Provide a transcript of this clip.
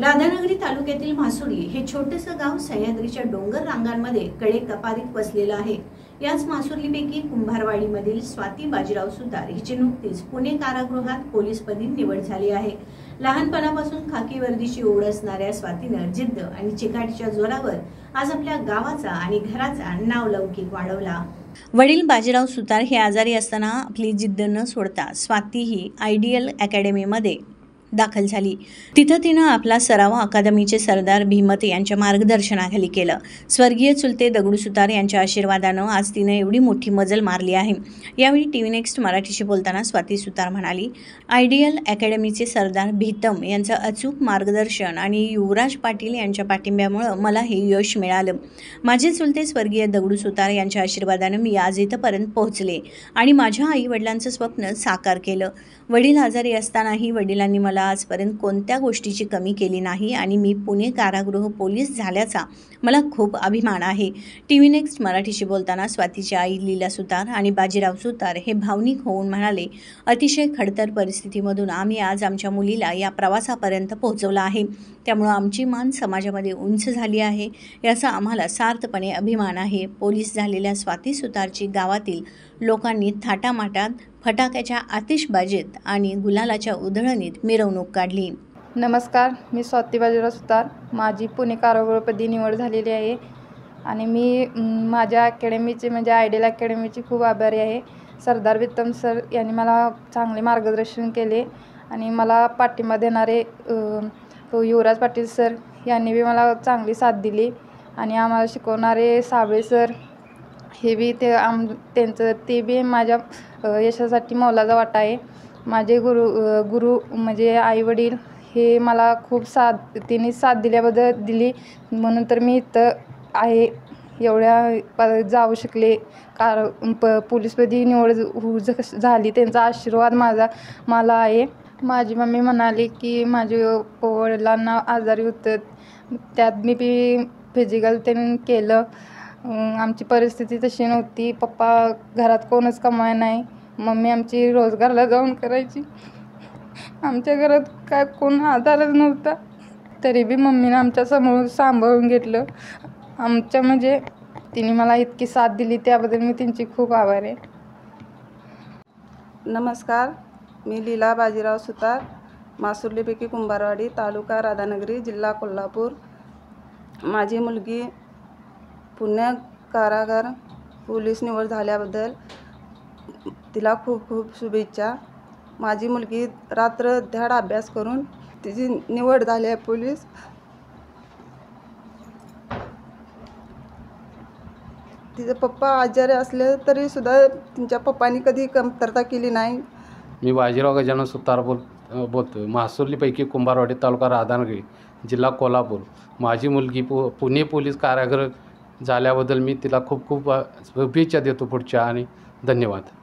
राधानगरी तालुक्यातील म्हासुरी हे छोटेसे गाव सह्याद्रीच्या डोंगर रांगांमध्ये कडे कपारीत वसलेलं आहे। याच म्हासुरीपैकी कुंभारवाडीमधील स्वाती बाजीराव सुतार हिची नुकतीच पुणे कारागृहात पोलीसपदी निवड झाली आहे। लहानपणापासून खाकी वर्दीची ओढ असणाऱ्या स्वातीनं जिद्द आणि चिकाटीच्या जोरावर आज आपल्या गावाचा आणि घराचा नावलौकिक वाढवला। वडील बाजीराव सुतार हे आजारी असताना आपली जिद्द न सोडता स्वाती ही आयडियल अकॅडमीमध्ये दाखल झाली। तिथं तिनं आपला सराव अकादमीचे सरदार भीमत यांच्या मार्गदर्शनाखाली केलं। स्वर्गीय चुलते दगडू सुतार यांच्या आशीर्वादानं आज तिनं एवढी मोठी मजल मारली आहे। यावेळी टीव्ही नेक्स्ट मराठीशी बोलताना स्वाती सुतार म्हणाली, आयडियल अकॅडमीचे सरदार भीतम यांचं अचूक मार्गदर्शन आणि युवराज पाटील यांच्या पाठिंब्यामुळे मला हे यश मिळालं। माझे चुलते स्वर्गीय दगडू सुतार यांच्या आशीर्वादानं मी आज इथपर्यंत पोहोचले आणि माझ्या आई वडिलांचं स्वप्न साकार केलं। वडील आजारी असतानाही वडिलांनी मला आजपर्यंत कोणत्या गोष्टीची कमी केली नाही आणि मी पुणे कारागृह पोलीस झाल्याचा मला खूप अभिमान आहे। टीव्ही नेक्स्ट मराठीशी बोलताना स्वातीची आई लीला सुतार आणि बाजीराव सुतार हे भावनिक होऊन म्हणाले, अतिशय खडतर परिस्थितीमधून आम्ही आज आमच्या मुलीला या प्रवासापर्यंत पोहोचवलं आहे। त्यामुळे आमची मान समाजामध्ये उंच झाली आहे, याचा आम्हाला सार्थपणे अभिमान आहे। पोलीस झालेल्या स्वाती सुतारची गावातील लोकांनी थाटामाटात फटाक्याच्या आतिषबाजीत आणि गुलालाच्या उधळणीत मिरवणूक काढली। नमस्कार, मी स्वाती बाजीराव सुतार। माझी पुणे कारागृहपदी निवड झालेली आहे आणि मी माझ्या अकॅडमीचे म्हणजे आयडियल अकॅडमीची खूप आभारी आहे। सरदार भीतम सर यांनी मला चांगले मार्गदर्शन केले आणि मला पाठिंबा देणारे युवराज पाटील सर यांनी बी मला चांगली साथ दिली आणि आम्हाला शिकवणारे साबळे सर हे बी त्यांचं ते बी माझ्या यशासाठी मोलाचा वाटा आहे। माझे गुरु म्हणजे आईवडील हे मला खूप त्यांनी साथ दिली म्हणून तर मी इथं आहे, एवढ्या जाऊ शकले। पोलीसपदी निवड झाली, त्यांचा आशीर्वाद मला आहे। माझी मम्मी म्हणाली की माझ्या वडिलांना आजारी होतं, त्यात मी बी फिजिकल त्यांनी केलं। आमची परिस्थिती तशी नव्हती, पप्पा घरात कोणच कमाय नाही, मम्मी आमची रोजगारला जाऊन करायची। आमच्या घरात काय कोण आधारच नव्हता, तरी बी मम्मीनं आमच्या समोर सांभाळून घेतलं। म्हणजे तिने मला इतकी साथ दिली, त्याबद्दल मी त्यांची खूप आभारी आहे। नमस्कार, मी लीला बाजीराव सुतार, म्हासुर्लीपैकी कुंभारवाडी, तालुका राधानगरी, जिल्हा कोल्हापूर। माझी मुलगी पुणे कारागार पोलीस निवड झाल्याबद्दल तिला खूप खूप शुभेच्छा। माझी मुलगी रात्र धड अभ्यास करून तिची निवड झाली आहे पोलीस। तिचे पप्पा आजारी असले तरी सुद्धा तिच्या पप्पांनी कधी कमतरता केली नाही। मी बाजीराव गजानन सुतार बोलतो, म्हासुर्लीपैकी कुंभारवाडी, तालुका राधानगरी, जिल्हा कोल्हापूर। माझी मुलगी पुणे पोलीस कारागृह झाल्याबद्दल मी तिला खूप खूप शुभेच्छा देतो पुढच्या आणि धन्यवाद।